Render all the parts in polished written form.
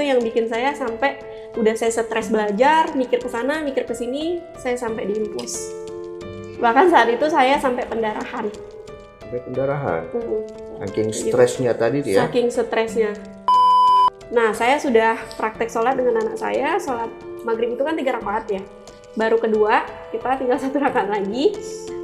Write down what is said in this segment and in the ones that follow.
yang bikin saya sampai udah saya stres belajar, mikir ke sana, mikir ke sini, saya sampai diinfus. Bahkan saat itu saya sampai pendarahan. Sampai pendarahan? Saking stresnya tadi ya? Saking stresnya. Nah, saya sudah praktek sholat dengan anak saya, sholat maghrib itu kan 3 rakaat ya. Baru kedua, kita tinggal 1 rakaat lagi.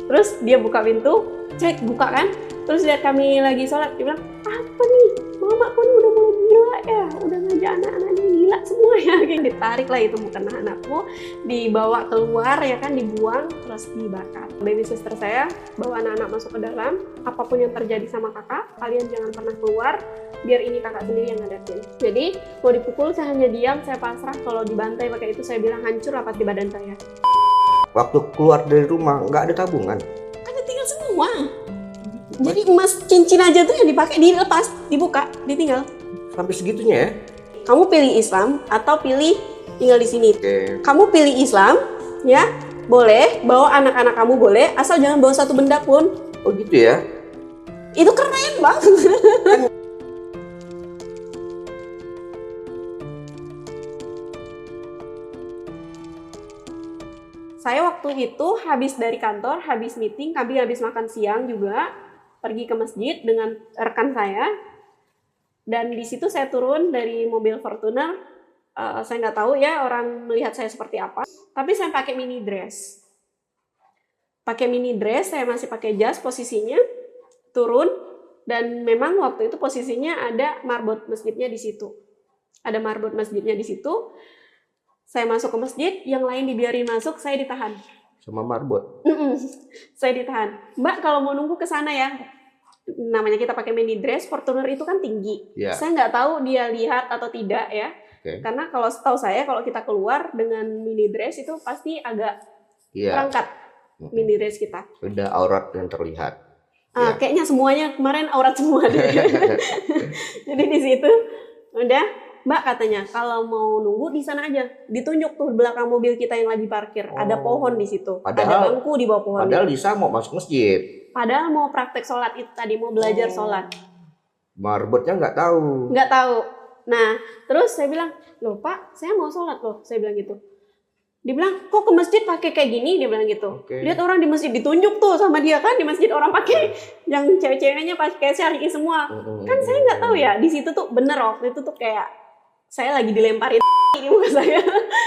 Terus dia buka pintu, cek buka kan. Terus lihat kami lagi sholat, dia bilang, apa nih? Mama kok udah mulai gila ya? Udah ngajak anak-anaknya gila semua ya? Ditarik lah itu bukan anakku, dibawa keluar ya kan, dibuang, terus dibakar. Baby sister saya bawa anak-anak masuk ke dalam, apapun yang terjadi sama kakak, kalian jangan pernah keluar, biar ini kakak sendiri yang ngadepin. Jadi mau dipukul saya hanya diam, saya pasrah. Kalau dibantai pakai itu saya bilang hancur apa di badan saya. Waktu keluar dari rumah nggak ada tabungan? Kan tinggal semua. Jadi emas cincin aja tuh yang dipakai dilepas, dibuka, ditinggal. Sampai segitunya ya? Kamu pilih Islam atau pilih tinggal di sini. Kamu pilih Islam, ya boleh bawa anak-anak kamu boleh, asal jangan bawa satu benda pun. Oh gitu ya? Itu keren banget. Saya waktu itu habis dari kantor, habis meeting, kami habis makan siang juga, pergi ke masjid dengan rekan saya. Dan di situ saya turun dari mobil Fortuner. Saya nggak tahu ya orang melihat saya seperti apa. Tapi saya pakai mini dress. Pakai mini dress, saya masih pakai jas posisinya. Turun, dan memang waktu itu posisinya ada marbot masjidnya di situ. Ada marbot masjidnya di situ. Saya masuk ke masjid, yang lain dibiarin masuk, saya ditahan. Sama marbot? Saya ditahan. Mbak kalau mau nunggu ke sana ya. Namanya kita pakai mini dress, Fortuner itu kan tinggi. Yeah. Saya nggak tahu dia lihat atau tidak ya. Okay. Karena kalau setahu saya kalau kita keluar dengan mini dress itu pasti agak terangkat mini dress kita. Sudah aurat yang terlihat. Kayaknya semuanya kemarin aurat semua deh. Jadi di situ udah. Mbak katanya kalau mau nunggu di sana aja, ditunjuk tuh belakang mobil kita yang lagi parkir, ada pohon di situ, ada bangku di bawah pohon. Padahal Lisa mau masuk masjid. Padahal mau praktek sholat itu tadi, mau belajar sholat. Marbotnya nggak tahu. Nggak tahu. Nah, terus saya bilang, loh Pak, saya mau sholat loh, saya bilang gitu. Dia bilang, kok ke masjid pakai kayak gini? Dia bilang gitu. Lihat orang di masjid, ditunjuk tuh sama dia kan, di masjid orang pakai yang cewek-ceweknya pakai syar'i semua. Kan saya nggak tahu ya, di situ tuh bener waktu itu tuh kayak saya lagi dilemparin di muka saya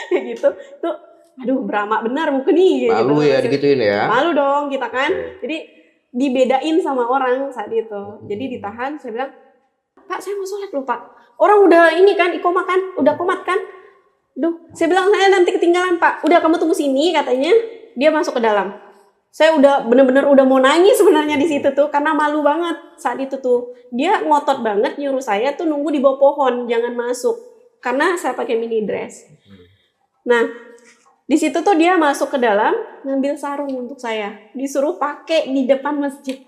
kayak gitu tuh, aduh beramak benar mungkin nih malu gitu. Ya digituin ya, malu dong kita kan. Jadi dibedain sama orang saat itu. Jadi ditahan, saya bilang, Pak saya mau sholat loh Pak, orang udah ini kan iqomah kan, udah komat kan. Duh, saya bilang saya nanti ketinggalan Pak, udah kamu tunggu sini katanya. Dia masuk ke dalam. Saya udah bener-bener udah mau nangis sebenarnya di situ tuh, karena malu banget saat itu tuh. Dia ngotot banget nyuruh saya tuh nunggu di bawah pohon, jangan masuk. Karena saya pakai mini dress. Nah, di situ tuh dia masuk ke dalam, ngambil sarung untuk saya. Disuruh pakai di depan masjid.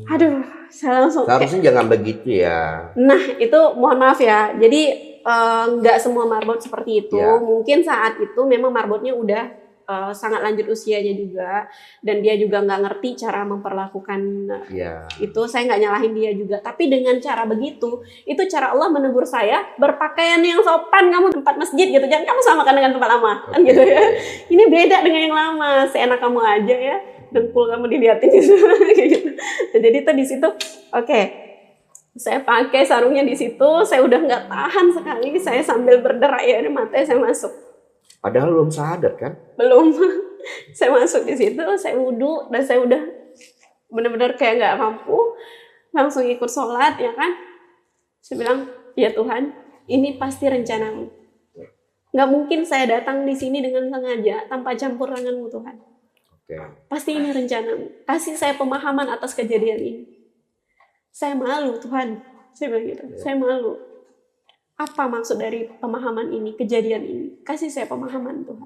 Aduh, saya langsung seharusnya jangan begitu ya. Nah, itu mohon maaf ya. Jadi, nggak semua marbot seperti itu. Ya. Mungkin saat itu memang marbotnya udah sangat lanjut usianya juga. Dan dia juga nggak ngerti cara memperlakukan itu. Saya nggak nyalahin dia juga. Tapi dengan cara begitu, itu cara Allah menegur saya, berpakaian yang sopan kamu tempat masjid gitu. Jangan kamu samakan dengan tempat lama. Kan gitu ya. Ini beda dengan yang lama. Seenak kamu aja ya. Dengkul kamu dilihatin gitu. Jadi tuh di situ, oke. Saya pakai sarungnya di situ. Saya udah nggak tahan sekali. Saya sambil berderai air mata, saya masuk. Padahal belum syahadat kan? Belum. Saya masuk di situ, saya wudhu, dan saya udah benar-benar kayak nggak mampu, langsung ikut sholat ya kan. Saya bilang, ya Tuhan, ini pasti rencanamu. Nggak mungkin saya datang di sini dengan sengaja tanpa campur tanganmu Tuhan. Pasti ini rencanamu. Kasih saya pemahaman atas kejadian ini. Saya malu Tuhan. Saya bilang gitu. Saya malu. Apa maksud dari pemahaman ini, kejadian ini? Kasih saya pemahaman Tuhan.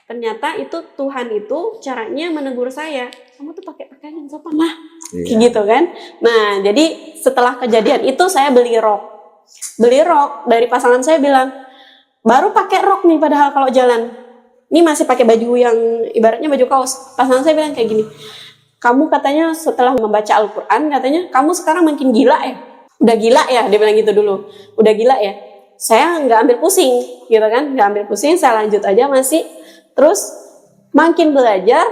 Ternyata itu Tuhan itu caranya menegur saya. Kamu tuh pakai pakaian yang sopan lah. Gitu kan. Nah, jadi setelah kejadian itu saya beli rok. Beli rok, dari pasangan saya bilang, baru pakai rok nih padahal kalau jalan. Ini masih pakai baju yang ibaratnya baju kaos. Pasangan saya bilang kayak gini, kamu katanya setelah membaca Al-Quran, katanya kamu sekarang makin gila ya. Udah gila ya, dia bilang gitu dulu. Udah gila ya. saya nggak ambil pusing gitu kan, nggak ambil pusing, saya lanjut aja masih. Terus makin belajar,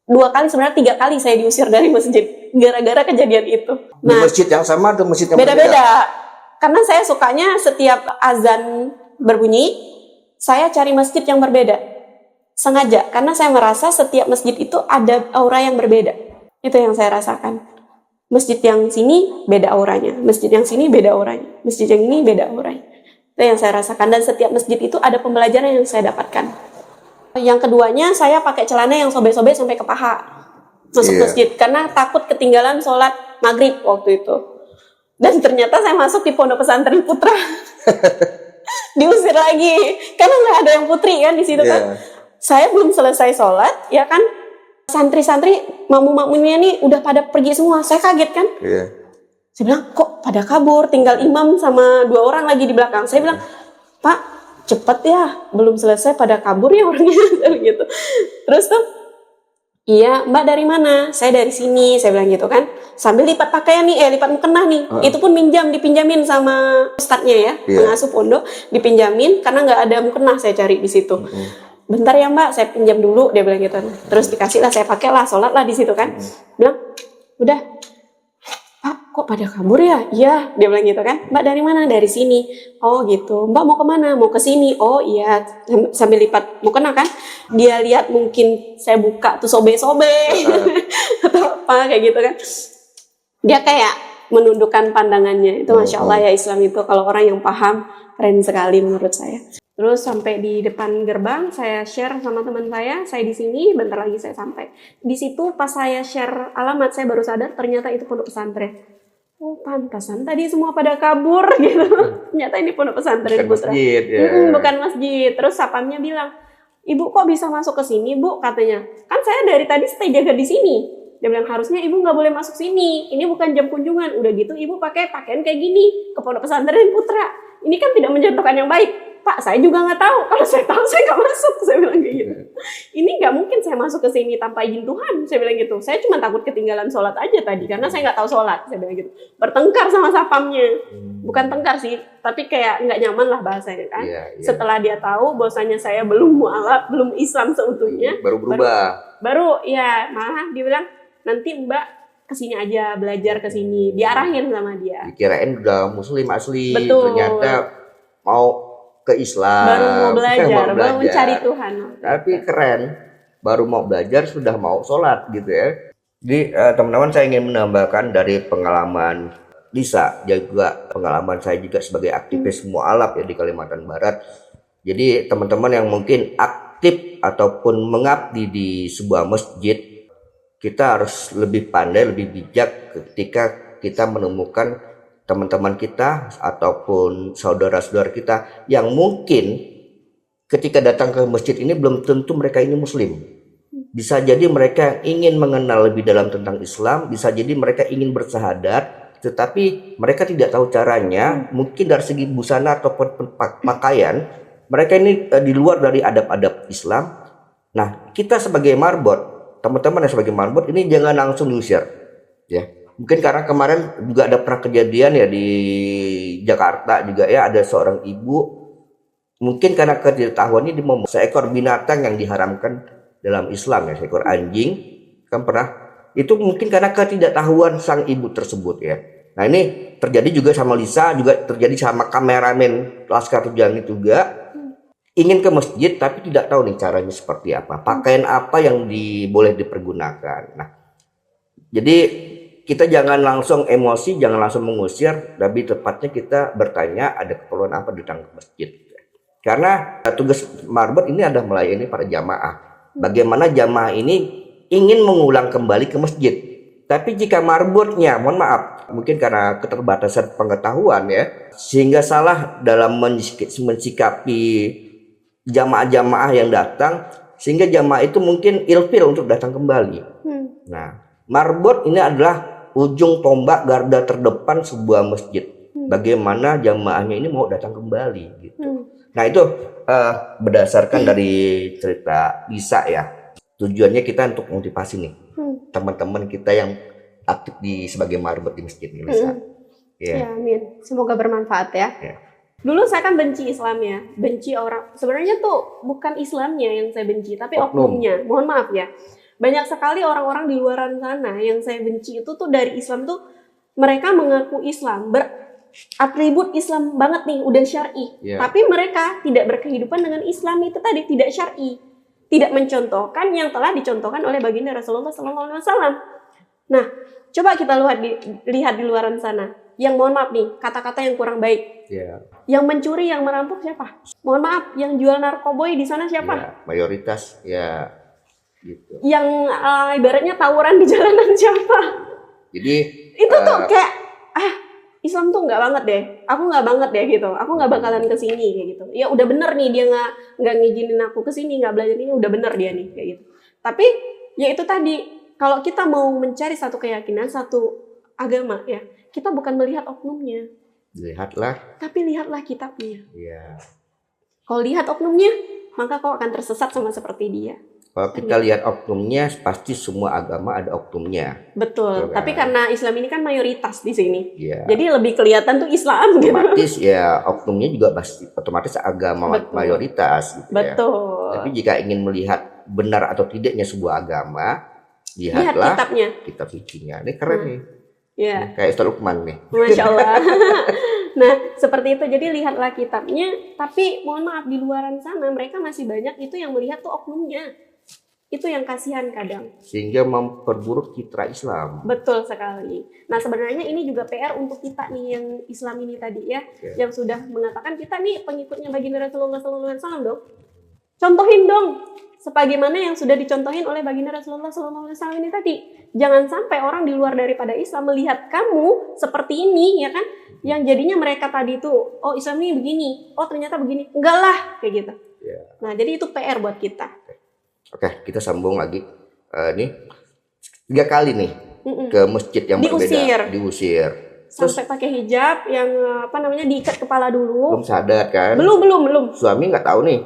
2 kali sebenarnya 3 kali saya diusir dari masjid gara-gara kejadian itu. Di masjid yang sama atau masjid yang beda-beda. Karena saya sukanya setiap azan berbunyi, saya cari masjid yang berbeda. Sengaja, karena saya merasa setiap masjid itu ada aura yang berbeda. Itu yang saya rasakan. Masjid yang sini beda auranya, masjid yang sini beda auranya, masjid yang ini beda auranya. Itu yang saya rasakan, dan setiap masjid itu ada pembelajaran yang saya dapatkan. Yang keduanya, saya pakai celana yang sobek-sobek sampai ke paha masuk masjid, karena takut ketinggalan sholat maghrib waktu itu. Dan ternyata saya masuk di Pondok Pesantren Putra. Diusir lagi, karena nggak ada yang putri kan di situ kan. Saya belum selesai sholat, ya kan, santri-santri, makmum-makmumnya nih udah pada pergi semua. Saya kaget kan. Saya bilang, kok pada kabur, tinggal imam sama 2 orang lagi di belakang. Saya bilang, Pak, cepet ya, belum selesai pada kabur ya orangnya. Gitu. Terus tuh, iya, Mbak dari mana? Saya dari sini, saya bilang gitu kan. Sambil lipat pakaian nih, lipat mukena nih. Itu pun dipinjamin sama ustadznya ya, pengasuh pondok, dipinjamin karena nggak ada mukena, saya cari di situ. Bentar ya Mbak, saya pinjam dulu, dia bilang gitu. Terus dikasih lah, saya pakai lah, sholat lah di situ kan. Bilang, udah, Pak, kok pada kabur ya? Iya, dia bilang gitu kan. Mbak dari mana? Dari sini. Oh gitu. Mbak mau kemana? Mau ke sini. Oh iya, sambil lipat mukena kan. Dia lihat mungkin saya buka tuh sobek-sobek atau apa kayak gitu kan. Dia kayak menundukkan pandangannya. Itu Masya Allah ya, Islam itu kalau orang yang paham, keren sekali menurut saya. Terus sampai di depan gerbang, saya share sama teman saya di sini, bentar lagi saya sampai. Di situ pas saya share alamat, saya baru sadar ternyata itu pondok pesantren. Oh pantasan tadi semua pada kabur gitu. Ternyata ini pondok pesantren Putra. Masjid, bukan masjid. Terus sapamnya bilang, Ibu kok bisa masuk ke sini Bu? Katanya, kan saya dari tadi stay jaga di sini. Dia bilang, harusnya Ibu nggak boleh masuk sini. Ini bukan jam kunjungan. Udah gitu Ibu pakai pakaian kayak gini ke pondok pesantren Putra. Ini kan tidak mencontohkan yang baik. Pak, saya juga nggak tahu. Kalau saya tahu, saya nggak masuk. Saya bilang kayak gitu. Ini nggak mungkin saya masuk ke sini tanpa izin Tuhan. Saya bilang gitu. Saya cuma takut ketinggalan sholat aja tadi. Karena saya nggak tahu sholat. Saya bilang gitu. Bertengkar sama sapamnya. Bukan tengkar sih. Tapi kayak nggak nyaman lah bahasanya kan. Setelah dia tahu bahwasanya saya belum mualaf, belum Islam seutuhnya. Baru berubah. Baru ya, malah dia bilang, nanti Mbak kesini aja, belajar kesini. Diarahin sama dia. Dikirain udah muslim asli. Betul. Ternyata mau ke Islam, baru mau belajar, baru mencari Tuhan. Tapi keren, baru mau belajar sudah mau sholat gitu ya. Jadi teman-teman, saya ingin menambahkan dari pengalaman Lisa, juga pengalaman saya juga sebagai aktivis mualaf ya di Kalimantan Barat. Jadi teman-teman yang mungkin aktif ataupun mengabdi di sebuah masjid, kita harus lebih pandai, lebih bijak ketika kita menemukan teman-teman kita ataupun saudara-saudara kita yang mungkin ketika datang ke masjid ini belum tentu mereka ini muslim. Bisa jadi mereka ingin mengenal lebih dalam tentang Islam, bisa jadi mereka ingin bersahadat, tetapi mereka tidak tahu caranya. Mungkin dari segi busana ataupun pakaian, mereka ini di luar dari adab-adab Islam. Nah, kita sebagai marbot, teman-teman yang sebagai marbot ini jangan langsung diusir ya. Mungkin karena kemarin juga ada pernah kejadian ya di Jakarta juga ya, ada seorang ibu mungkin karena ketidaktahuannya dia mau seekor binatang yang diharamkan dalam Islam ya, seekor anjing kan pernah, itu mungkin karena ketidaktahuan sang ibu tersebut ya. Nah ini terjadi juga sama Lisa, juga terjadi sama kameramen Laskar Tujangi juga, ingin ke masjid tapi tidak tahu nih caranya seperti apa, pakaian apa yang boleh dipergunakan. Nah jadi kita jangan langsung emosi, jangan langsung mengusir, tapi tepatnya kita bertanya ada keperluan apa datang ke masjid. Karena tugas marbot ini adalah melayani para jamaah. Bagaimana jamaah ini ingin mengulang kembali ke masjid. Tapi jika marbotnya, mohon maaf, mungkin karena keterbatasan pengetahuan ya, sehingga salah dalam mensikapi jamaah-jamaah yang datang, sehingga jamaah itu mungkin ilfil untuk datang kembali. Nah, marbot ini adalah ujung tombak garda terdepan sebuah masjid. Bagaimana jamaahnya ini mau datang kembali gitu. Nah itu berdasarkan dari cerita Lisa ya. Tujuannya kita untuk motivasi nih teman-teman kita yang aktif sebagai marbot di masjid nih Lisa. Ya, amin. Semoga bermanfaat ya. Dulu saya kan benci Islamnya, benci orang. Sebenarnya tuh bukan Islamnya yang saya benci, tapi Oknum. oknumnya. Mohon maaf ya. Banyak sekali orang-orang di luaran sana yang saya benci itu tuh dari Islam tuh mereka mengaku Islam, beratribut Islam banget nih, udah syar'i. Ya. Tapi mereka tidak berkehidupan dengan Islam itu tadi, tidak syar'i. Tidak mencontohkan yang telah dicontohkan oleh baginda Rasulullah SAW. Nah, coba kita lihat di luaran sana. Yang mohon maaf nih, kata-kata yang kurang baik. Ya. Yang mencuri, yang merampok siapa? Mohon maaf, yang jual narkoboy di sana siapa? Ya. Mayoritas ya gitu. Yang ibaratnya tawuran di jalanan siapa? Jadi Itu tuh kayak Islam tuh nggak banget deh. Aku nggak banget deh gitu. Aku nggak bakalan kesini kayak gitu. Ya udah bener nih dia nggak ngizinin aku kesini, nggak belajar ini, udah bener dia nih kayak gitu. Tapi ya itu tadi, kalau kita mau mencari satu keyakinan, satu agama ya, kita bukan melihat oknumnya, lihatlah. tapi lihatlah kitabnya. Ya. Kalau lihat oknumnya, maka kau akan tersesat sama seperti dia. Kalau kita lihat oknumnya, pasti semua agama ada oknumnya. Betul. Betul, Tapi kan? karena Islam ini kan mayoritas di sini. Ya. Jadi lebih kelihatan tuh Islam gitu. Otomatis ya oknumnya juga pasti otomatis agama Betul. mayoritas gitu ya. Betul. Tapi jika ingin melihat benar atau tidaknya sebuah agama, Lihat lihatlah kitabnya. kitab sucinya. Ini keren nih. Ya. Kayak Ustaz Lukman nih. Masya Allah. Nah, seperti itu. Jadi lihatlah kitabnya. Tapi mohon maaf, di luaran sana mereka masih banyak itu yang melihat tuh oknumnya. Itu yang kasihan kadang. Sehingga memperburuk citra Islam. Betul sekali. Nah, sebenarnya ini juga PR untuk kita nih yang Islam ini tadi ya, yang sudah mengatakan kita nih pengikutnya baginda Rasulullah SAW dong. Contohin dong, sebagaimana yang sudah dicontohin oleh baginda Rasulullah SAW ini tadi. Jangan sampai orang di luar daripada Islam melihat kamu seperti ini, ya kan? Yang jadinya mereka tadi tuh, oh Islam ini begini, oh ternyata begini. Enggak lah, kayak gitu. Ya. Nah, jadi itu PR buat kita. Oke, kita sambung lagi. Nih 3 kali nih ke masjid yang berbeda, diusir. Sampai pakai hijab yang diikat kepala dulu. Belum sadar kan? Belum. Suami nggak tahu nih.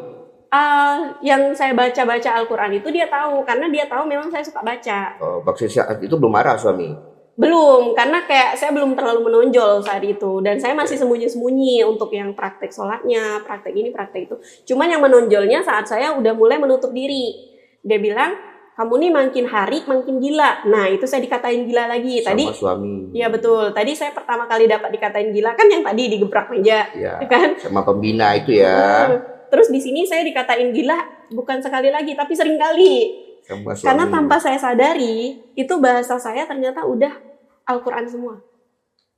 Yang saya baca Al-Quran itu dia tahu, karena dia tahu memang saya suka baca. Oh, waktu saat itu belum marah suami? Belum, karena kayak saya belum terlalu menonjol saat itu. Dan saya masih sembunyi-sembunyi untuk yang praktek sholatnya, praktek ini, praktek itu. Cuman yang menonjolnya saat saya udah mulai menutup diri. Dia bilang, kamu nih makin hari makin gila. Nah, itu saya dikatain gila lagi. Sama tadi suami. Iya betul. Tadi saya pertama kali dapat dikatain gila kan yang tadi digebrak meja, ya, kan? Sama pembina itu ya. Terus di sini saya dikatain gila bukan sekali lagi, tapi sering kali. Karena tanpa saya sadari, itu bahasa saya ternyata udah Al-Quran semua.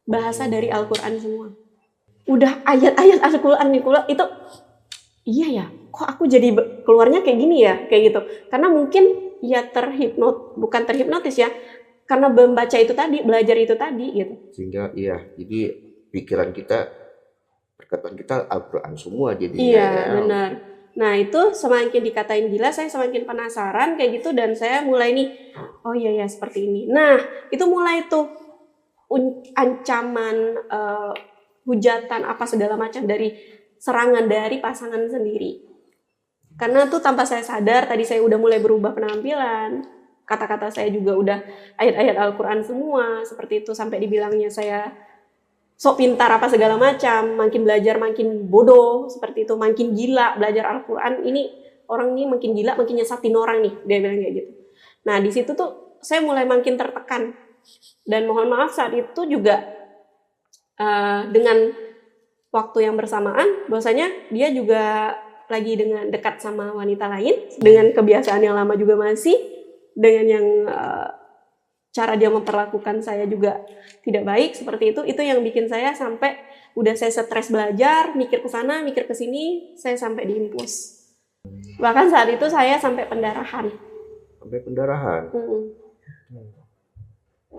Bahasa dari Al-Quran semua. Udah ayat-ayat Al-Quran itu, iya ya, kok aku jadi keluarnya kayak gini ya, kayak gitu. Karena mungkin ya bukan terhipnotis ya, karena membaca itu tadi, belajar itu tadi gitu. Sehingga jadi pikiran kita, perkataan kita Al-Quran semua jadinya. Iya, benar. Nah, itu semakin dikatain gila, saya semakin penasaran kayak gitu, dan saya mulai nih, oh iya ya seperti ini. Nah, itu mulai tuh ancaman, hujatan apa segala macam dari serangan dari pasangan sendiri. Karena tuh tanpa saya sadar, tadi saya udah mulai berubah penampilan, kata-kata saya juga udah ayat-ayat Al-Quran semua, seperti itu, sampai dibilangnya saya sok pintar apa segala macam, makin belajar makin bodoh, seperti itu, makin gila belajar Al-Quran, ini orang ini makin gila, makin nyesatin orang nih, dia bilang kayak gitu. Nah, di situ tuh saya mulai makin tertekan, dan mohon maaf saat itu juga dengan waktu yang bersamaan, bahwasanya dia juga lagi dengan dekat sama wanita lain, dengan kebiasaan yang lama juga masih, dengan yang cara dia memperlakukan saya juga tidak baik seperti itu yang bikin saya sampai udah saya stres belajar, mikir ke sana, mikir ke sini, saya sampai diimpus. Bahkan saat itu saya sampai pendarahan. Sampai pendarahan.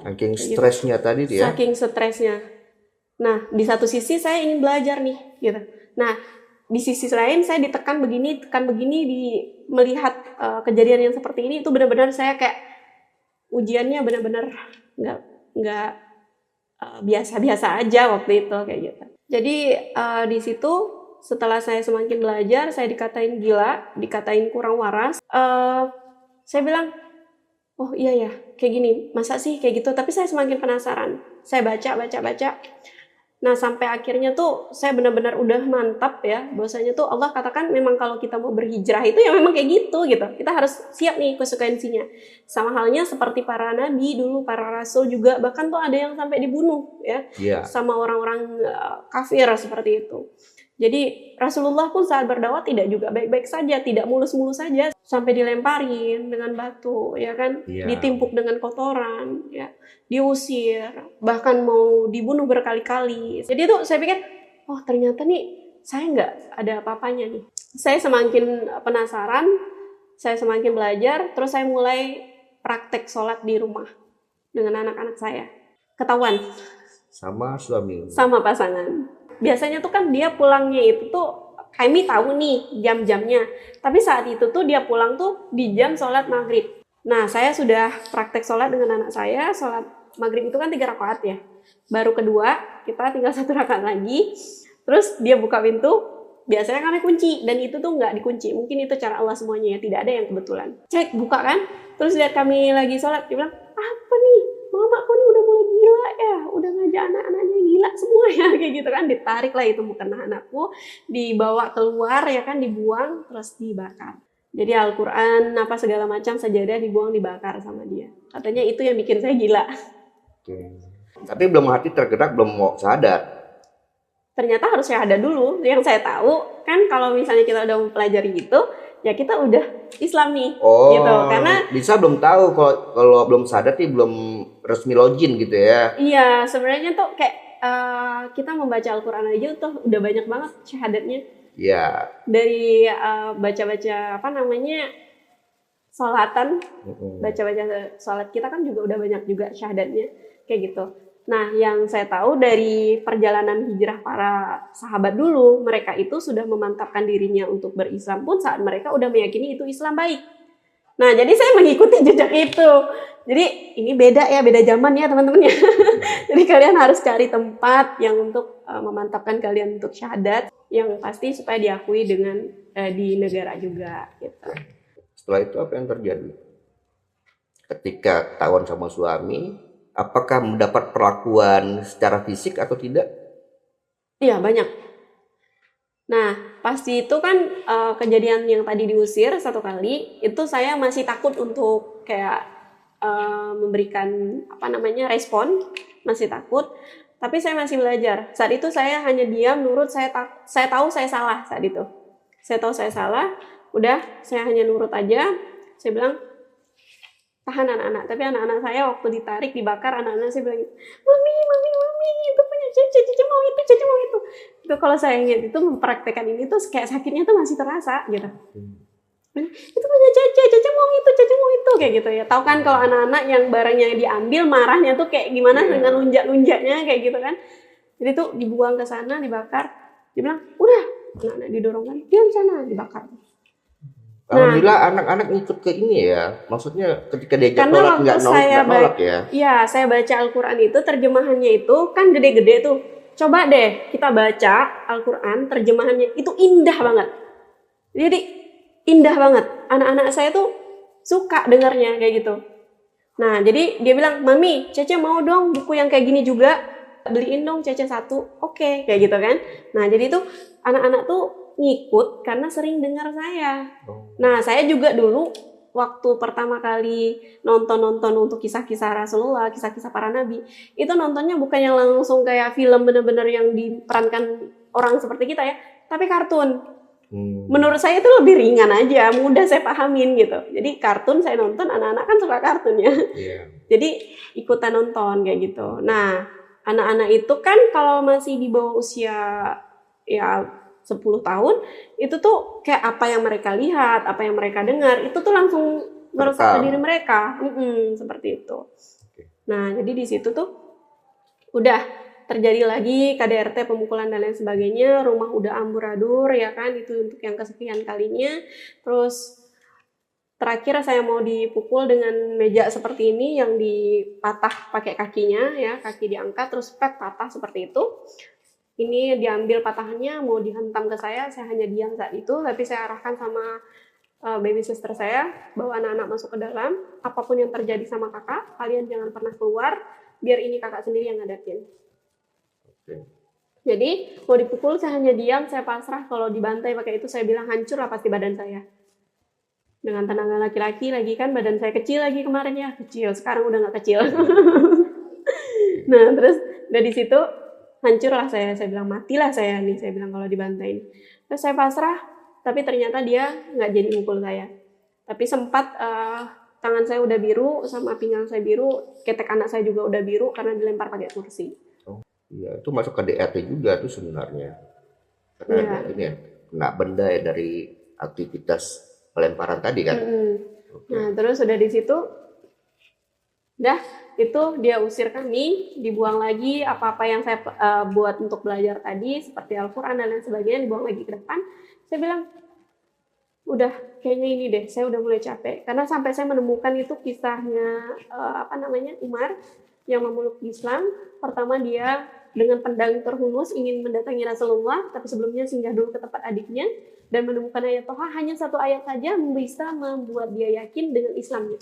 Saking stresnya tadi dia. Saking stresnya. Nah, di satu sisi saya ingin belajar nih, gitu. Nah, di sisi lain saya ditekan begini, melihat kejadian yang seperti ini, itu benar-benar saya kayak ujiannya benar-benar nggak biasa-biasa aja waktu itu kayak gitu. Jadi di situ setelah saya semakin belajar, saya dikatain gila, dikatain kurang waras. Saya bilang, oh iya ya, kayak gini, masa sih kayak gitu? Tapi saya semakin penasaran. Saya baca. Nah, sampai akhirnya tuh saya benar-benar udah mantap ya, bahwasanya tuh Allah katakan memang kalau kita mau berhijrah itu ya memang kayak gitu. Kita harus siap nih konsekuensinya. Sama halnya seperti para nabi dulu, para rasul juga, bahkan tuh ada yang sampai dibunuh ya Iya. sama orang-orang kafir seperti itu. Jadi Rasulullah pun saat berdakwah tidak juga baik-baik saja, tidak mulus-mulus saja, sampai dilemparin dengan batu, ya kan, Iya. ditimpuk dengan kotoran, ya, diusir, bahkan mau dibunuh berkali-kali. Jadi itu saya pikir, oh ternyata nih saya nggak ada apa-apanya nih. Saya semakin penasaran, saya semakin belajar, terus saya mulai praktek sholat di rumah dengan anak-anak saya. Ketahuan Sama suami. sama pasangan. Biasanya tuh kan dia pulangnya itu tuh kami tahu nih jam-jamnya. Tapi saat itu tuh dia pulang tuh di jam sholat maghrib. Nah, saya sudah praktek sholat dengan anak saya. Sholat maghrib itu kan 3 rakaat ya. Baru kedua, kita tinggal 1 rakaat lagi. Terus dia buka pintu, biasanya kami kunci. Dan itu tuh nggak dikunci. Mungkin itu cara Allah semuanya ya, tidak ada yang kebetulan. Cek, buka kan. Terus lihat kami lagi sholat, dia bilang, apa nih? Mamaku nih udah mulai gila ya, udah ngajak anak-anaknya gila semua ya, kayak gitu kan. Ditarik lah itu bukan anakku, dibawa keluar ya kan, dibuang, terus dibakar. Jadi Al-Quran, apa segala macam sajadah dibuang, dibakar sama dia. Katanya itu yang bikin saya gila. Oke. Tapi belum hati tergerak, belum mau sadar. Ternyata harus syahadat dulu. Yang saya tahu, kan kalau misalnya kita udah mempelajari itu, ya kita udah Islam nih, Oh, gitu. Karena bisa belum tahu kalau belum sadar nih belum resmi login gitu ya. iya, sebenarnya tuh kayak kita membaca Al-Quran aja tuh udah banyak banget syahadatnya. Iya. Dari baca-baca apa namanya sholatan, Mm-mm. baca-baca sholat kita kan juga udah banyak juga syahadatnya kayak gitu. Nah, yang saya tahu dari perjalanan hijrah para sahabat dulu, mereka itu sudah memantapkan dirinya untuk berislam pun saat mereka udah meyakini itu Islam baik. Nah, jadi saya mengikuti jejak itu. Jadi ini beda ya, beda zaman ya teman-teman ya. Jadi kalian harus cari tempat yang untuk memantapkan kalian untuk syahadat, yang pasti supaya diakui dengan di negara juga gitu. Setelah itu apa yang terjadi? Ketika ketahuan sama suami, apakah mendapat perlakuan secara fisik atau tidak? Iya, banyak. Nah, pasti itu kan kejadian yang tadi diusir 1 kali, itu saya masih takut untuk kayak memberikan apa namanya respon, masih takut. Tapi saya masih belajar. Saat itu saya hanya diam, nurut. Saya tahu saya salah saat itu. Saya tahu saya salah. Udah, saya hanya nurut aja. Saya bilang, tahan anak-anak. Tapi anak-anak saya waktu ditarik, dibakar, anak-anak saya bilang, mami, itu punya Cece mau itu, Cece mau itu. Itu kalau saya ingat itu mempraktekkan ini tuh kayak sakitnya tuh masih terasa gitu. Itu punya Cece mau itu kayak gitu ya. Tahu kan kalau anak-anak yang barangnya diambil marahnya tuh kayak gimana dengan lunjak-lunjaknya kayak gitu kan. Jadi tuh dibuang ke sana, dibakar. Dia bilang, udah, anak-anak didorong kan, diam sana, dibakar. Alhamdulillah anak-anak ikut ke ini ya. Maksudnya ketika diajak Karena sholat waktu nggak nolak ya. Iya, saya baca Al-Quran itu terjemahannya itu kan gede-gede tuh. Coba deh kita baca Al-Quran terjemahannya itu indah banget. Jadi indah banget. Anak-anak saya tuh suka dengarnya kayak gitu. Nah, jadi dia bilang, Mami, Cece mau dong buku yang kayak gini juga. Beliin dong Cece 1. Oke, kayak gitu kan. Nah, jadi tuh anak-anak tuh ngikut karena sering dengar saya. Nah, saya juga dulu waktu pertama kali nonton untuk kisah-kisah Rasulullah, kisah-kisah para nabi, itu nontonnya bukan yang langsung kayak film bener-bener yang diperankan orang seperti kita ya, tapi kartun. Menurut saya itu lebih ringan aja, mudah saya pahamin gitu. Jadi kartun saya nonton, anak-anak kan suka kartun ya. Jadi ikutan nonton kayak gitu. Nah, anak-anak itu kan kalau masih di bawah usia ya 10 tahun, itu tuh kayak apa yang mereka lihat, apa yang mereka dengar, itu tuh langsung meresap ke diri mereka. Seperti itu. Nah, jadi di situ tuh udah terjadi lagi KDRT, pemukulan dan lain sebagainya, rumah udah amburadul ya kan, itu untuk yang kesekian kalinya. Terus terakhir saya mau dipukul dengan meja seperti ini yang dipatah pakai kakinya ya, kaki diangkat terus patah seperti itu. Ini diambil patahannya mau dihentam ke saya hanya diam saat itu, tapi saya arahkan sama baby sister saya, bawa anak-anak masuk ke dalam, apapun yang terjadi sama kakak, kalian jangan pernah keluar, biar ini kakak sendiri yang ngadapin. Jadi mau dipukul saya hanya diam, saya pasrah. Kalau dibantai pakai itu saya bilang hancur lah pasti badan saya. Dengan tenaga laki-laki lagi kan, badan saya kecil lagi kemarin ya, kecil. Sekarang udah nggak kecil. Nah terus dari situ hancurlah saya bilang matilah saya nih, saya bilang kalau dibantai. Terus saya pasrah, tapi ternyata dia nggak jadi mukul saya. Tapi sempat tangan saya udah biru, sama pinggang saya biru, ketek anak saya juga udah biru karena dilempar pakai kursi. Oh, iya, itu masuk ke DRT juga tuh sebenarnya. Karena Iya. ini ya, kena benda ya dari aktivitas pelemparan tadi kan. Oke. Nah terus udah di situ, dah itu dia usir kami, dibuang lagi apa-apa yang saya buat untuk belajar tadi seperti Al-Quran dan lain sebagainya dibuang lagi ke depan. Saya bilang udah kayaknya ini deh, saya udah mulai capek karena sampai saya menemukan itu kisahnya Umar yang memeluk Islam. Pertama dia dengan pedang terhunus ingin mendatangi Rasulullah, tapi sebelumnya singgah dulu ke tempat adiknya dan menemukan ayat Toha. Hanya satu ayat saja bisa membuat dia yakin dengan Islamnya.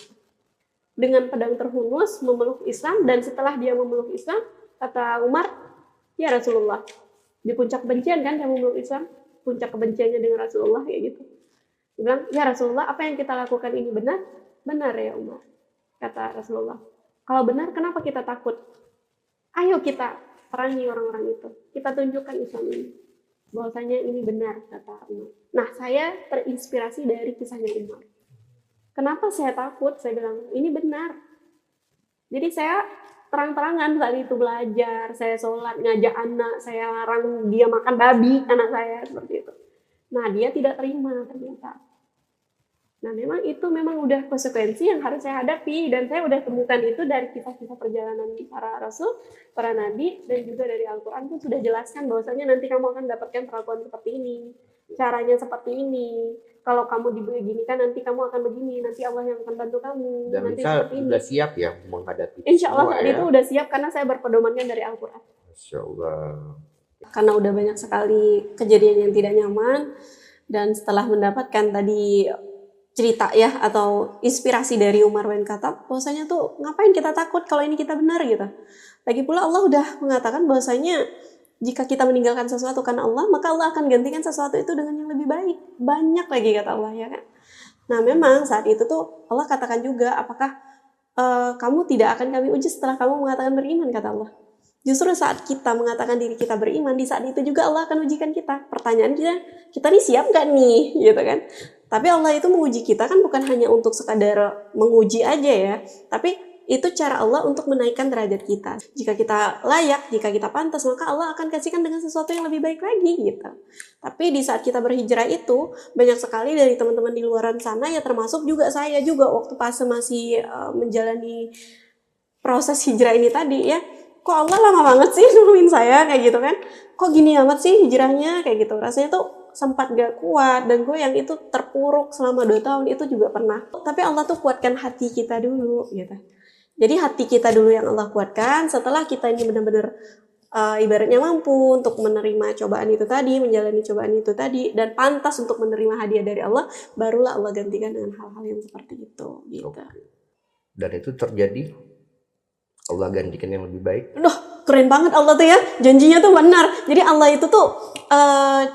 Dengan pedang terhunus memeluk Islam, dan setelah dia memeluk Islam, kata Umar, ya Rasulullah, di puncak kebencian kan dia memeluk Islam, puncak kebenciannya dengan Rasulullah kayak gitu. Dia bilang, ya Rasulullah, apa yang kita lakukan ini benar? Benar ya Umar, kata Rasulullah. Kalau benar, kenapa kita takut? Ayo kita perangi orang-orang itu. Kita tunjukkan Islam ini. Bahwasanya ini benar, kata Umar. Nah, saya terinspirasi dari kisahnya Umar. Kenapa saya takut? Saya bilang, ini benar. Jadi saya terang-terangan saat itu belajar, saya sholat, ngajak anak, saya larang dia makan babi, anak saya, seperti itu. Nah, dia tidak terima ternyata. Nah, memang itu memang udah konsekuensi yang harus saya hadapi, dan saya udah temukan itu dari kisah-kisah perjalanan para rasul, para nabi, dan juga dari Al-Quran pun sudah jelaskan bahwasanya nanti kamu akan mendapatkan perlakuan seperti ini, caranya seperti ini. Kalau kamu dibeginikan nanti kamu akan begini, nanti Allah yang akan bantu kamu. Dan nanti bisa seperti ini. sudah siap ya menghadapi Insya Allah semua saat ya. itu udah siap karena saya berpedomankan dari Al-Quran. Masya Allah. Karena udah banyak sekali kejadian yang tidak nyaman, dan setelah mendapatkan tadi cerita ya atau inspirasi dari Umar bin Khattab, bahwasanya tuh ngapain kita takut kalau ini kita benar gitu. Lagi pula Allah udah mengatakan bahwasanya jika kita meninggalkan sesuatu karena Allah, maka Allah akan gantikan sesuatu itu dengan yang lebih baik. Banyak lagi kata Allah ya kan. Nah memang saat itu tuh Allah katakan juga, apakah kamu tidak akan kami uji setelah kamu mengatakan beriman, kata Allah. Justru saat kita mengatakan diri kita beriman, di saat itu juga Allah akan ujikan kita. Pertanyaan kita nih siap gak nih, gitu kan? Tapi Allah itu menguji kita kan bukan hanya untuk sekadar menguji aja ya, tapi itu cara Allah untuk menaikkan derajat kita. Jika kita layak, jika kita pantas, maka Allah akan kasihkan dengan sesuatu yang lebih baik lagi gitu. Tapi di saat kita berhijrah itu, banyak sekali dari teman-teman di luaran sana, ya termasuk juga saya juga waktu pas masih menjalani proses hijrah ini tadi ya, kok Allah lama banget sih nungguin saya kayak gitu kan, kok gini amat sih hijrahnya kayak gitu. Rasanya tuh sempat gak kuat, dan gue yang itu terpuruk selama 2 tahun itu juga pernah. Tapi Allah tuh kuatkan hati kita dulu gitu. Jadi hati kita dulu yang Allah kuatkan. Setelah kita ini benar-benar ibaratnya mampu untuk menerima cobaan itu tadi, menjalani cobaan itu tadi, dan pantas untuk menerima hadiah dari Allah, barulah Allah gantikan dengan hal-hal yang seperti itu gitu. Oke. Dan itu terjadi, Allah gantikan yang lebih baik. Duh, keren banget Allah tuh ya, janjinya tuh benar. Jadi Allah itu tuh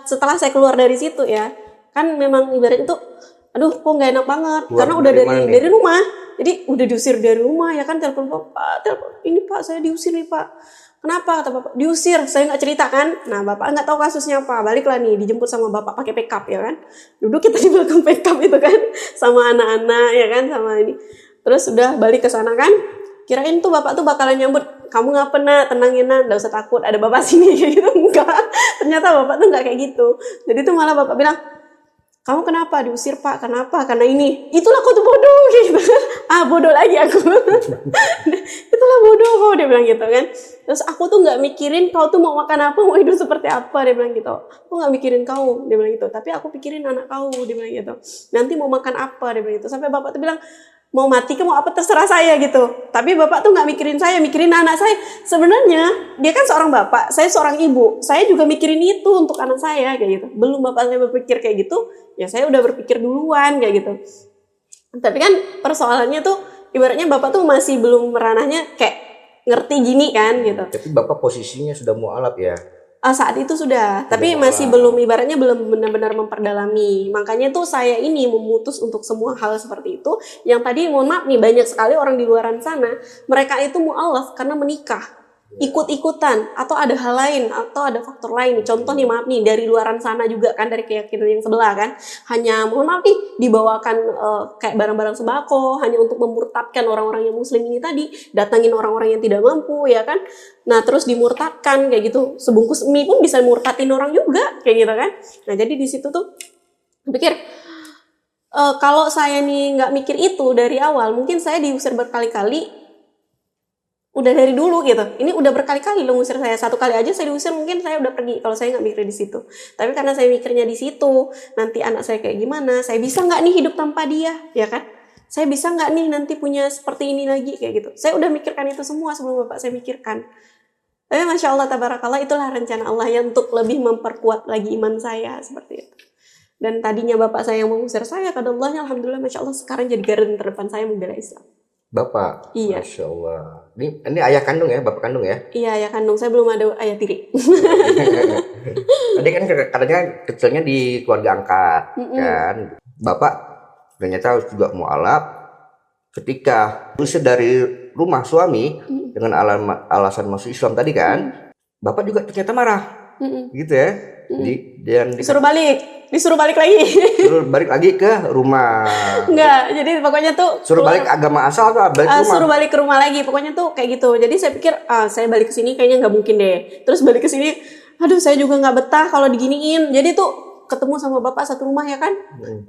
setelah saya keluar dari situ ya, kan memang ibaratnya tuh, aduh kok nggak enak banget, Keluar karena udah dari mana nih? dari rumah. Jadi udah diusir dari rumah ya kan, telepon bapak, telepon ini Pak, saya diusir nih Pak. Kenapa? Kata bapak, diusir. Saya nggak cerita kan. Nah bapak nggak tahu kasusnya apa. Baliklah nih, dijemput sama bapak pakai pickup ya kan. Duduk kita di belakang pickup itu kan, sama anak-anak ya kan, sama ini. Terus udah balik ke sana kan. Kirain tuh bapak tuh bakalan nyambut, kamu nggak pernah, tenangin nak, nggak usah takut, ada bapak sini kayak gitu. Enggak, ternyata bapak tuh nggak kayak gitu. Jadi tuh malah bapak bilang, kamu kenapa diusir Pak? Kenapa? Karena ini. Itulah kau tuh bodoh gitu. Bodoh lagi aku. Itulah bodoh kau, dia bilang gitu kan. Terus aku tuh nggak mikirin kau tuh mau makan apa, mau hidup seperti apa, dia bilang gitu. Aku nggak mikirin kau, dia bilang gitu. Tapi aku pikirin anak kau, dia bilang gitu. Nanti mau makan apa, dia bilang gitu. Sampai bapak tuh bilang, mau mati ke mau apa terserah saya gitu. Tapi bapak tuh nggak mikirin saya, mikirin anak saya. Sebenarnya dia kan seorang bapak, saya seorang ibu. Saya juga mikirin itu untuk anak saya kayak gitu. Belum bapak saya berpikir kayak gitu, ya saya udah berpikir duluan kayak gitu. Tapi kan persoalannya tuh ibaratnya bapak tuh masih belum meranahnya kayak ngerti gini kan gitu. Tapi bapak posisinya sudah mualaf ya. Saat itu sudah, tapi Sudah masih mualaf. belum, ibaratnya belum benar-benar memperdalami. Makanya tuh saya ini memutus untuk semua hal seperti itu. Yang tadi mohon maaf nih, banyak sekali orang di luaran sana, mereka itu mualaf karena menikah, ikut-ikutan, atau ada hal lain, atau ada faktor lain. Contoh nih, maaf nih, dari luaran sana juga kan, dari keyakinan yang sebelah kan, hanya mohon maaf nih, dibawakan kayak barang-barang sembako, hanya untuk memurtadkan orang-orang yang muslim ini tadi, datangin orang-orang yang tidak mampu, ya kan. Nah, terus dimurtadkan kayak gitu. Sebungkus mie pun bisa murtadin orang juga kayak gitu kan. Nah, jadi di situ tuh pikir kalau saya nih nggak mikir itu dari awal, mungkin saya diusir berkali-kali. Udah dari dulu gitu. Ini udah berkali-kali lo ngusir saya. Satu kali aja saya diusir, mungkin saya udah pergi kalau saya nggak mikir di situ. Tapi karena saya mikirnya di situ, nanti anak saya kayak gimana? Saya bisa nggak nih hidup tanpa dia, ya kan? Saya bisa nggak nih nanti punya seperti ini lagi kayak gitu. Saya udah mikirkan itu semua sebelum bapak saya mikirkan. Tapi Masya Allah, tabarakallah, itulah rencana Allah yang untuk lebih memperkuat lagi iman saya, seperti itu. Dan tadinya bapak saya yang mengusir saya, kadallahnya alhamdulillah Masya Allah sekarang jadi garda terdepan saya membela Islam. Bapak, Iya. Masya Allah. Ini ayah kandung ya, bapak kandung ya? Iya, ayah kandung, saya belum ada ayah tiri. Tadi kan katanya kecilnya di keluarga angkat, kan? Bapak ternyata juga mualaf. Ketika usir dari rumah suami dengan alasan masuk Islam tadi kan, bapak juga ternyata marah, gitu ya? Dan Disuruh balik lagi. disuruh balik lagi ke rumah. Enggak, jadi pokoknya tuh Suruh balik agama asal atau balik ke rumah? suruh balik ke rumah lagi, pokoknya tuh kayak gitu. Jadi saya pikir, saya balik ke sini kayaknya nggak mungkin deh. Terus balik ke sini, aduh saya juga nggak betah kalau diginiin. Jadi tuh ketemu sama bapak satu rumah ya kan,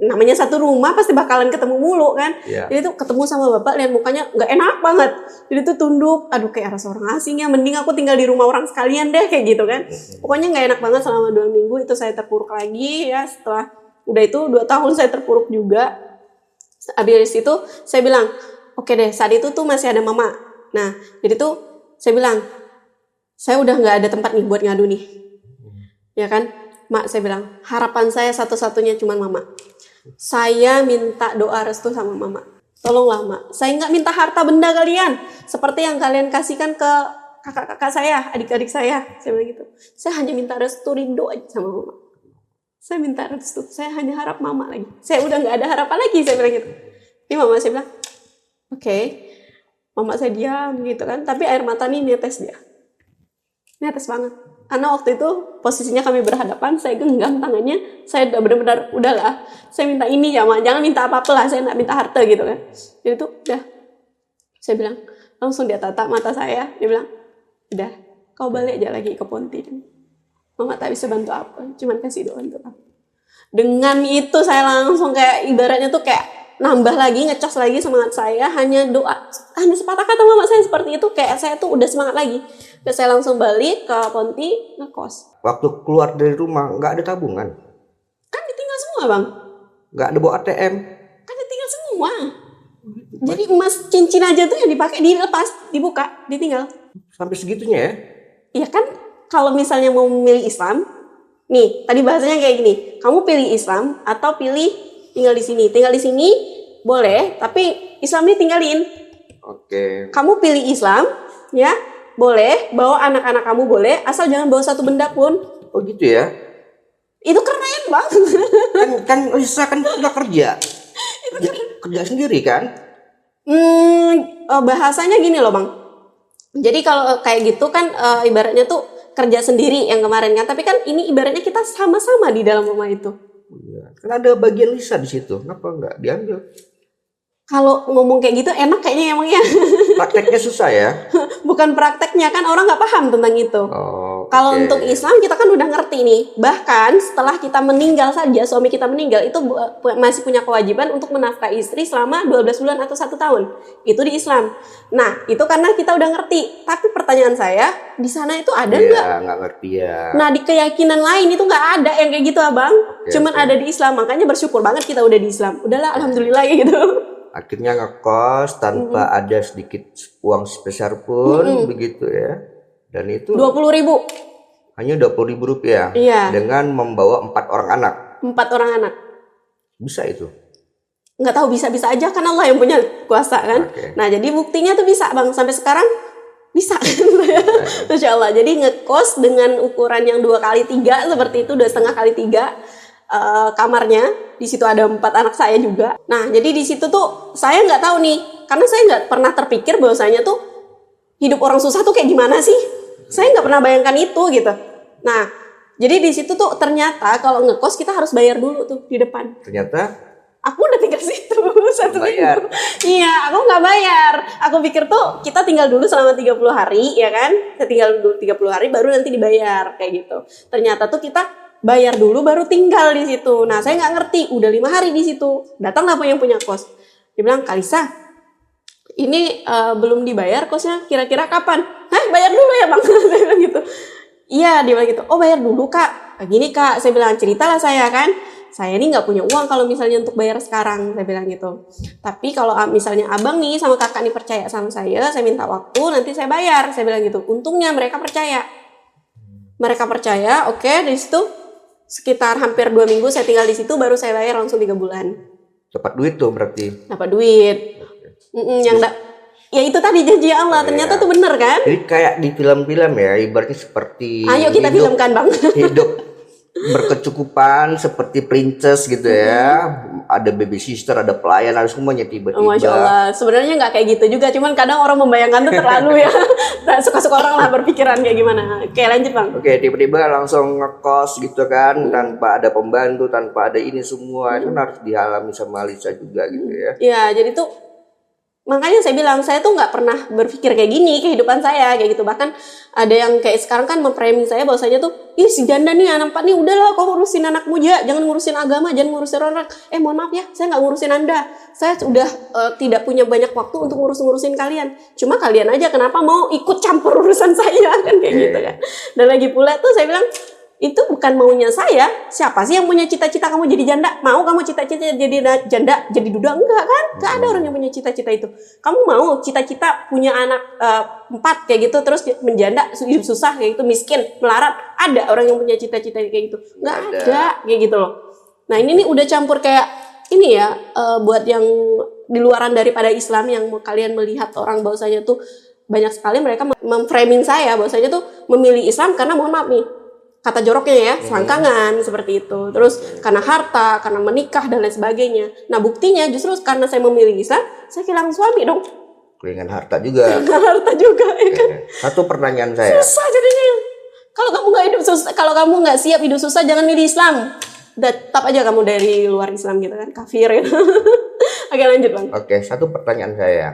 namanya satu rumah pasti bakalan ketemu mulu kan. Iya. Jadi tuh ketemu sama bapak, lihat mukanya nggak enak banget. Jadi tuh tunduk, aduh kayak rasa orang asing ya, mending aku tinggal di rumah orang sekalian deh kayak gitu kan. Pokoknya nggak enak banget selama 2 minggu itu saya terpuruk lagi ya. Setelah udah itu 2 tahun saya terpuruk juga. Habis itu saya bilang, oke deh, saat itu tuh masih ada mama. Nah, jadi tuh saya bilang, saya udah nggak ada tempat nih buat ngadu nih, ya kan, Mak, saya bilang, harapan saya satu-satunya cuma mama. Saya minta doa restu sama mama. Tolonglah Mak, saya nggak minta harta benda kalian, seperti yang kalian kasihkan ke kakak-kakak saya, adik-adik saya bilang gitu. Saya hanya minta restu, rindu aja sama mama. Saya minta restu, saya hanya harap mama lagi. Saya udah nggak ada harapan lagi, saya bilang gitu. Ini mama saya bilang, oke. Mama saya diam gitu kan, tapi air mata nih netes dia. Netes banget. Karena waktu itu posisinya kami berhadapan, saya genggam tangannya, saya udah benar-benar, udahlah, saya minta ini ya Ma, jangan minta apa-apa lah, saya nggak minta harta gitu kan. Jadi tuh udah, saya bilang, langsung dia tatap mata saya, dia bilang, udah, kau balik aja lagi ke Ponti. Mama tak bisa bantu apa, cuman kasih doa untuk aku. Dengan itu saya langsung kayak ibaratnya tuh kayak nambah lagi, ngecas lagi semangat saya, hanya doa, hanya sepatah kata mama saya seperti itu, kayak saya tuh udah semangat lagi. Dan saya langsung balik ke Ponti, ngekos. Waktu keluar dari rumah nggak ada tabungan, Kan ditinggal semua Bang, nggak ada bawa ATM. kan ditinggal semua. Jadi emas cincin aja tuh yang dipakai, dilepas, dibuka, ditinggal. Sampai segitunya ya? Iya kan, kalau misalnya mau memilih Islam, nih tadi bahasanya kayak gini, kamu pilih Islam atau pilih tinggal di sini. Tinggal di sini boleh, tapi Islam ini tinggalin. Oke. Kamu pilih Islam, ya boleh, bawa anak-anak kamu boleh, asal jangan bawa satu benda pun. Oh gitu ya? Itu keren Bang. Kan Lisa kan udah kerja. Kerja sendiri kan? Bahasanya gini loh Bang. Jadi kalau kayak gitu kan ibaratnya tuh kerja sendiri yang kemarin kan, tapi kan ini ibaratnya kita sama-sama di dalam rumah itu. Iya. Kan ada bagian Lisa di situ. Kenapa nggak diambil? Kalau ngomong kayak gitu enak kayaknya emangnya. Prakteknya susah ya? Bukan prakteknya, kan orang nggak paham tentang itu. Oh, Kalau oke. untuk Islam kita kan udah ngerti nih. Bahkan setelah kita meninggal saja, suami kita meninggal itu masih punya kewajiban untuk menafkahi istri selama 12 bulan atau 1 tahun. Itu di Islam. Nah, itu karena kita udah ngerti. Tapi pertanyaan saya, di sana itu ada nggak? Iya, nggak ngerti ya. Nah, di keyakinan lain itu nggak ada yang kayak gitu Abang. Cuman ada di Islam. Makanya bersyukur banget kita udah di Islam. Udahlah, alhamdulillah ya gitu. Akhirnya ngekos tanpa ada sedikit uang sebesar pun begitu ya. Dan itu 20.000. hanya 20.000 rupiah. Iya. Dengan membawa 4 orang anak. 4 orang anak. Bisa itu. Nggak tahu, bisa-bisa aja kan Allah yang punya kuasa kan. Oke. Nah, jadi buktinya tuh bisa Bang. Sampai sekarang bisa. Masya Allah. Jadi ngekos dengan ukuran yang 2x3 seperti itu, 2,5x3 kamarnya. Di situ ada 4 anak saya juga. Nah, jadi di situ tuh saya nggak tahu nih, karena saya nggak pernah terpikir bahwasanya tuh hidup orang susah tuh kayak gimana sih. Saya nggak pernah bayangkan itu gitu. Nah, jadi di situ tuh ternyata kalau ngekos kita harus bayar dulu tuh di depan. Ternyata Aku udah tinggal situ 1 bayar. minggu. Iya, aku nggak bayar. Aku pikir tuh kita tinggal dulu selama 30 hari, ya kan? Kita tinggal dulu 30 hari baru nanti dibayar kayak gitu. Ternyata tuh kita bayar dulu baru tinggal di situ. Nah, saya nggak ngerti. Udah 5 hari di situ. Datanglah yang punya kos. Dia bilang, Kalisa, ini belum dibayar kosnya. Kira-kira kapan? Hah, bayar dulu ya bang? Saya bilang gitu. Iya, dia bilang gitu. Oh, bayar dulu kak. Gini kak, saya bilang ceritalah saya kan. Saya ini nggak punya uang kalau misalnya untuk bayar sekarang, saya bilang gitu. Tapi kalau misalnya abang nih sama kakak nih percaya sama saya minta waktu, nanti saya bayar, saya bilang gitu. Untungnya mereka percaya. Mereka percaya, oke, di situ sekitar hampir 2 minggu saya tinggal di situ, baru saya bayar langsung 3 bulan. Dapat duit tuh berarti. Dapat duit. Ya itu tadi janji Allah, ternyata tuh bener kan? Jadi kayak di film-film ya, ibaratnya seperti Ayo kita filmkan bang. Hidup berkecukupan seperti princess gitu ya. Ada baby sister, ada pelayan, ada semuanya tiba-tiba. Oh, Masya Allah. Sebenarnya nggak kayak gitu juga, cuman kadang orang membayangkan tuh terlalu ya. Nah, suka-suka orang lah berpikiran kayak gimana. Oke, lanjut bang. Oke, tiba-tiba langsung ngekos gitu kan, tanpa ada pembantu, tanpa ada ini semua. Itu harus dialami sama Lisa juga gitu ya. Ya, jadi tuh makanya saya bilang, saya tuh nggak pernah berpikir kayak gini kehidupan saya kayak gitu. Bahkan ada yang kayak sekarang kan memframing saya bahwasanya tuh, ih si janda nih anak empat nih, udahlah kau ngurusin anakmu aja, jangan ngurusin agama, jangan ngurusin orang. Mohon maaf ya, saya nggak ngurusin anda. Saya sudah tidak punya banyak waktu untuk ngurusin kalian. Cuma kalian aja kenapa mau ikut campur urusan saya kan kayak gitu kan. Dan lagi pula tuh saya bilang, itu bukan maunya saya. Siapa sih yang punya cita-cita kamu jadi janda? Mau kamu cita-cita jadi janda, jadi duda? Enggak kan? Enggak ada orang yang punya cita-cita itu. Kamu mau cita-cita punya anak 4 kayak gitu, terus menjanda, hidup susah kayak gitu, miskin, melarat? Ada orang yang punya cita-cita kayak gitu? Enggak ada kayak gitu loh. Nah ini nih udah campur kayak ini ya, buat yang di luaran daripada Islam yang kalian melihat orang bahwasanya tuh banyak sekali mereka memframing saya bahwasanya tuh memilih Islam karena mohon maaf nih, kata joroknya ya, selangkangan seperti itu. Terus karena harta, karena menikah dan lain sebagainya. Nah buktinya justru karena saya memilih Islam, saya kehilangan suami dong. Kehilangan harta juga. Harta juga, ya kan? Satu pertanyaan saya. Susah jadinya. Kalau kamu nggak hidup susah, kalau kamu nggak siap hidup susah, jangan milih Islam. Tetap aja kamu dari luar Islam gitu kan, kafir. Ya. Oke lanjut bang. Oke, satu pertanyaan saya.